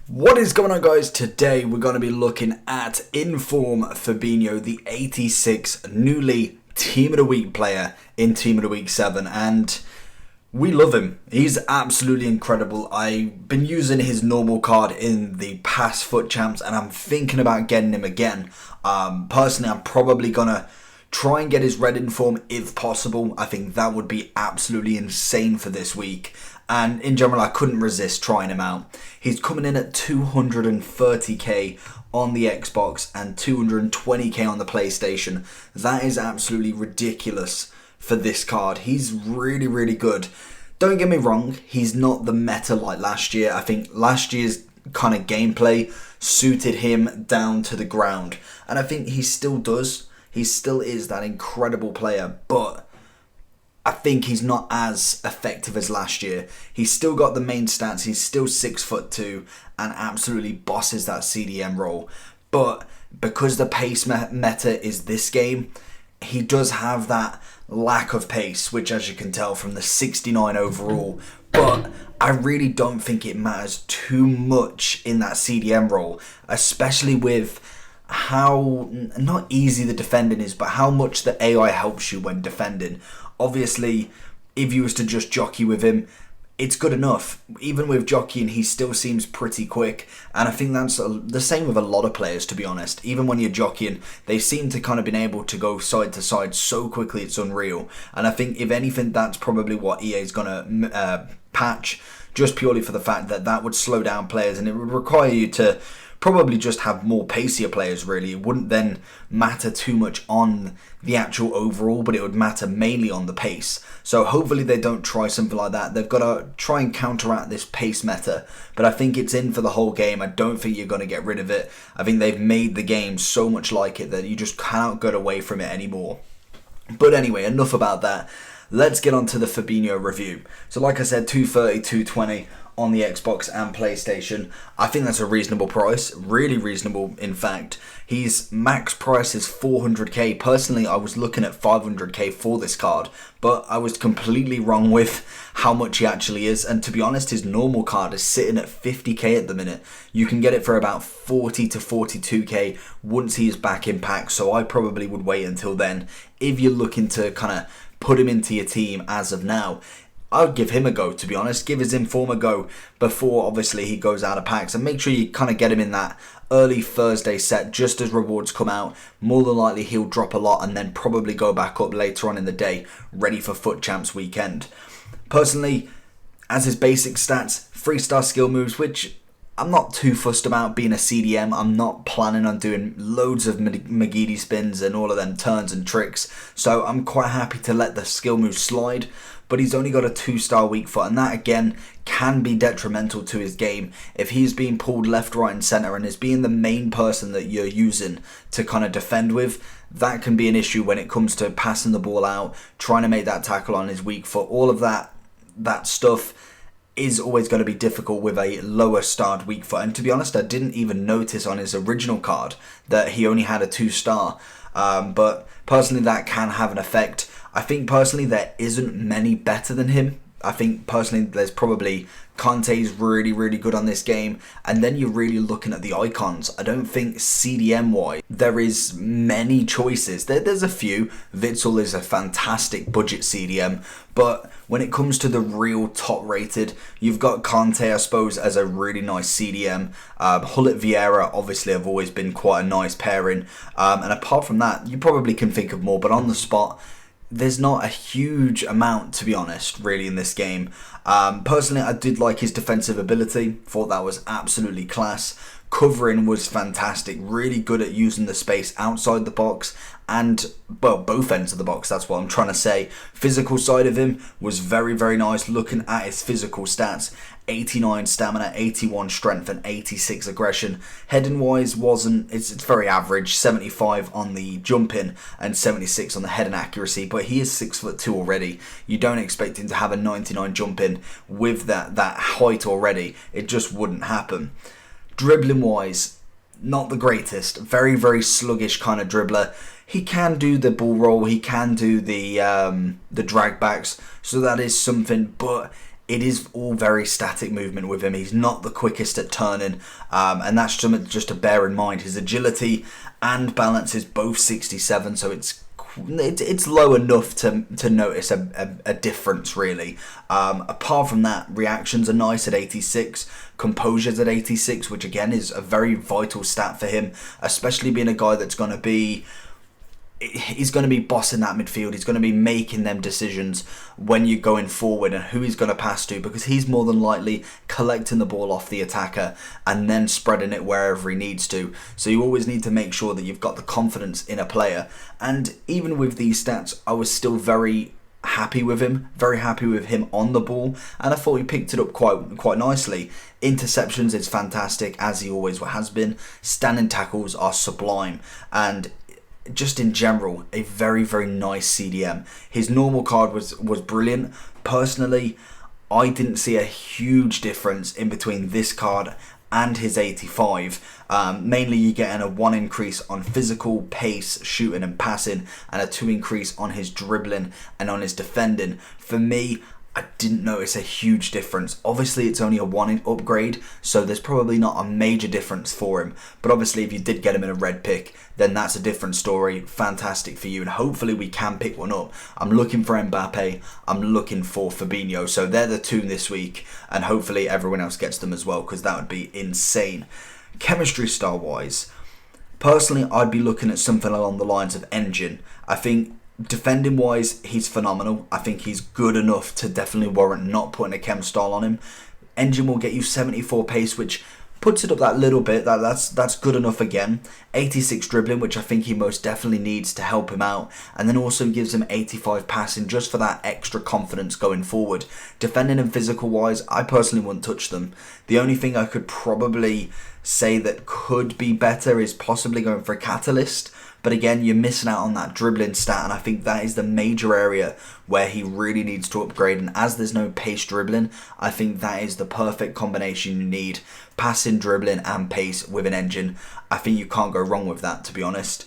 What is going on, guys? Today we're going to be looking at Inform Fabinho, the 86 newly Team of the Week player in Team of the Week 7, and we love him. He's absolutely incredible. I've been using his normal card in the past FUT Champs and I'm thinking about getting him again. Personally, I'm probably going to try and get his red inform if possible. I think that would be absolutely insane for this week. And in general, I couldn't resist trying him out. He's coming in at 230k on the Xbox and 220k on the PlayStation. That is absolutely ridiculous for this card. He's really, really good. Don't get me wrong, he's not the meta like last year. I think last year's kind of gameplay suited him down to the ground. And I think he still does. He still is that incredible player, but I think he's not as effective as last year. He's still got the main stats. He's still 6'2" and absolutely bosses that CDM role. But because the pace meta is this game, he does have that lack of pace, which as you can tell from the 69 overall. But I really don't think it matters too much in that CDM role, especially with how not easy the defending is, but how much the AI helps you when defending. Obviously, if you was to just jockey with him, it's good enough. Even with jockeying, he still seems pretty quick. And I think that's the same with a lot of players, to be honest. Even when you're jockeying, they seem to kind of been able to go side to side so quickly, it's unreal. And I think, if anything, that's probably what EA is going to patch, just purely for the fact that that would slow down players and it would require you to probably just have more pacier players, really. It wouldn't then matter too much on the actual overall, but it would matter mainly on the pace. So hopefully they don't try something like that. They've got to try and counteract this pace meta, but I think it's in for the whole game. I don't think you're going to get rid of it. I think they've made the game so much like it that you just cannot get away from it anymore. But anyway, enough about that. Let's get on to the Fabinho review. So like I said, 230, 220 on the Xbox and PlayStation. I think that's a reasonable price, really reasonable in fact. His max price is 400k. Personally, I was looking at 500k for this card, but I was completely wrong with how much he actually is. And to be honest, his normal card is sitting at 50k at the minute. You can get it for about 40 to 42k once he is back in pack, so I probably would wait until then if you're looking to kind of put him into your team as of now. I would give him a go, to be honest. Give his inform a go before, obviously, he goes out of packs. And make sure you kind of get him in that early Thursday set just as rewards come out. More than likely, he'll drop a lot and then probably go back up later on in the day, ready for FUT Champs weekend. Personally, as his basic stats, 3-star skill moves, which I'm not too fussed about being a CDM. I'm not planning on doing loads of McGeady spins and all of them turns and tricks. So I'm quite happy to let the skill moves slide. But he's only got a 2-star weak foot, and that again can be detrimental to his game if he's being pulled left, right and centre and is being the main person that you're using to kind of defend with. That can be an issue when it comes to passing the ball out, trying to make that tackle on his weak foot. All of that stuff is always going to be difficult with a lower starred weak foot. And to be honest, I didn't even notice on his original card that he only had a 2-star. But personally, that can have an effect. I think personally there isn't many better than him. I think personally there's probably Kante's really, really good on this game. And then you're really looking at the icons. I don't think CDM-wise there is many choices. There's a few. Witsel is a fantastic budget CDM. But when it comes to the real top rated, you've got Kante, I suppose, as a really nice CDM. Hullet Vieira obviously have always been quite a nice pairing. And apart from that, you probably can think of more. But on the spot, there's not a huge amount, to be honest, really, in this game. Personally, I did like his defensive ability. Thought that was absolutely class. Covering was fantastic. Really good at using the space outside the box and, well, both ends of the box. That's what I'm trying to say. Physical side of him was very, very nice. Looking at his physical stats, 89 stamina, 81 strength and 86 aggression. Heading wise it's very average, 75 on the jumping and 76 on the heading accuracy, but he is 6'2" already. You don't expect him to have a 99 jumping with that height already. It just wouldn't happen. Dribbling wise, not the greatest. Very, very sluggish kind of dribbler. He can do the ball roll, he can do the drag backs, so that is something, but it is all very static movement with him. He's not the quickest at turning, and that's something just to bear in mind. His agility and balance is both 67, so it's low enough to notice a difference, really. Apart from that, reactions are nice at 86, composure's at 86, which again is a very vital stat for him, especially being a guy that's going to be... He's going to be bossing that midfield. He's going to be making them decisions when you're going forward and who he's going to pass to, because he's more than likely collecting the ball off the attacker and then spreading it wherever he needs to. So you always need to make sure that you've got the confidence in a player. And even with these stats, I was still very happy with him on the ball, and I thought he picked it up quite nicely. Interceptions is fantastic, as he always has been. Standing tackles are sublime, and just in general, a very, very nice CDM. His normal card was brilliant. Personally, I didn't see a huge difference in between this card and his 85. Mainly you're getting a 1 increase on physical, pace, shooting and passing, and a 2 increase on his dribbling and on his defending. For me, I didn't notice a huge difference. Obviously, it's only a 1 upgrade, so there's probably not a major difference for him. But obviously, if you did get him in a red pick, then that's a different story. Fantastic for you, and hopefully we can pick one up. I'm looking for Mbappe, I'm looking for Fabinho, so they're the 2 this week, and hopefully everyone else gets them as well, because that would be insane. Chemistry style-wise, personally, I'd be looking at something along the lines of Engine. I think defending wise, he's phenomenal. I think he's good enough to definitely warrant not putting a chem style on him. Engine will get you 74 pace, which puts it up that little bit. That's good enough again. 86 dribbling, which I think he most definitely needs to help him out, and then also gives him 85 passing just for that extra confidence going forward. Defending and physical wise, I personally wouldn't touch them. The only thing I could probably say that could be better is possibly going for a catalyst. But again, you're missing out on that dribbling stat, and I think that is the major area where he really needs to upgrade. And as there's no pace dribbling, I think that is the perfect combination you need. Passing, dribbling and pace with an Engine. I think you can't go wrong with that, to be honest.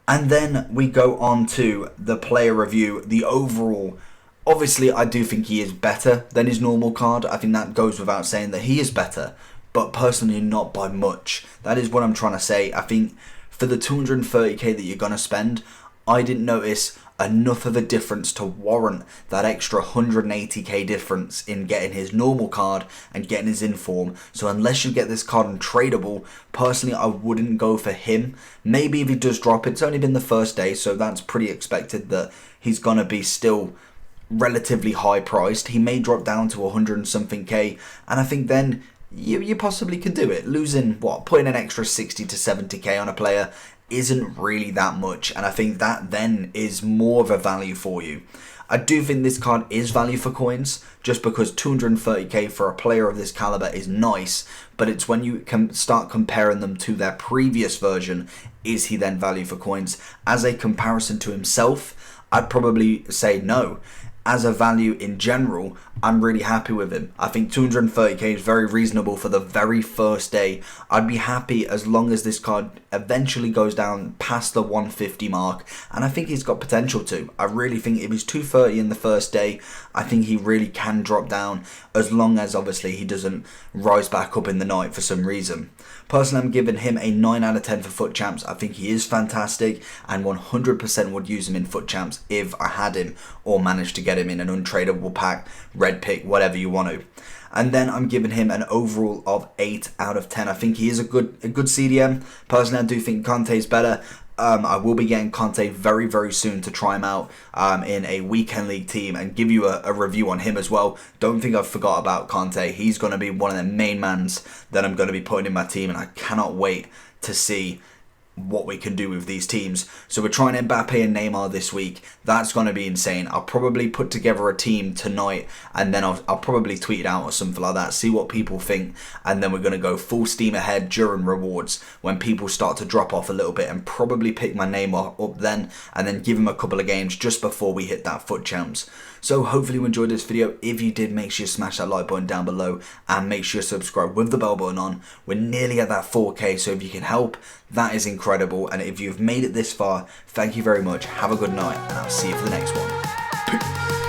And then we go on to the player review, the overall. Obviously, I do think he is better than his normal card. I think that goes without saying that he is better, but personally not by much. That is what I'm trying to say. I think for the 230k that you're going to spend, I didn't notice enough of a difference to warrant that extra 180k difference in getting his normal card and getting his inform. So unless you get this card untradeable, personally I wouldn't go for him. Maybe if he does drop, it's only been the first day, so that's pretty expected that he's going to be still relatively high priced. He may drop down to 100 and something k, and I think then you possibly could do it. Losing, putting an extra 60 to 70k on a player isn't really that much, and I think that then is more of a value for you. I do think this card is value for coins, just because 230k for a player of this caliber is nice, but it's when you can start comparing them to their previous version, is he then value for coins? As a comparison to himself, I'd probably say no. As a value in general, I'm really happy with him. I think 230k is very reasonable for the very first day. I'd be happy as long as this card eventually goes down past the 150 mark, and I think he's got potential to. I really think if he's 230 in the first day, I think he really can drop down, as long as obviously he doesn't rise back up in the night for some reason. Personally, I'm giving him a 9 out of 10 for FUT Champs. I think he is fantastic, and 100% would use him in FUT Champs if I had him or managed to get him in an untradeable pack, red pick, whatever you want to. And then I'm giving him an overall of 8 out of 10. I think he is a good CDM. Personally, I do think Conte is better. I will be getting Conte very, very soon to try him out in a weekend league team and give you a review on him as well. Don't think I've forgot about Conte. He's going to be one of the main mans that I'm going to be putting in my team, and I cannot wait to see what we can do with these teams. So we're trying Mbappe and Neymar this week. That's going to be insane. I'll probably put together a team tonight, and then I'll probably tweet it out or something like that, see what people think, and then we're going to go full steam ahead during rewards when people start to drop off a little bit, and probably pick my Neymar up then, and then give him a couple of games just before we hit that FUT Champs. So hopefully you enjoyed this video. If you did, make sure you smash that like button down below, and make sure you subscribe with the bell button on. We're nearly at that 4k, so if you can help, that is incredible. And if you've made it this far, thank you very much. Have a good night, and I'll see you for the next one. Peace.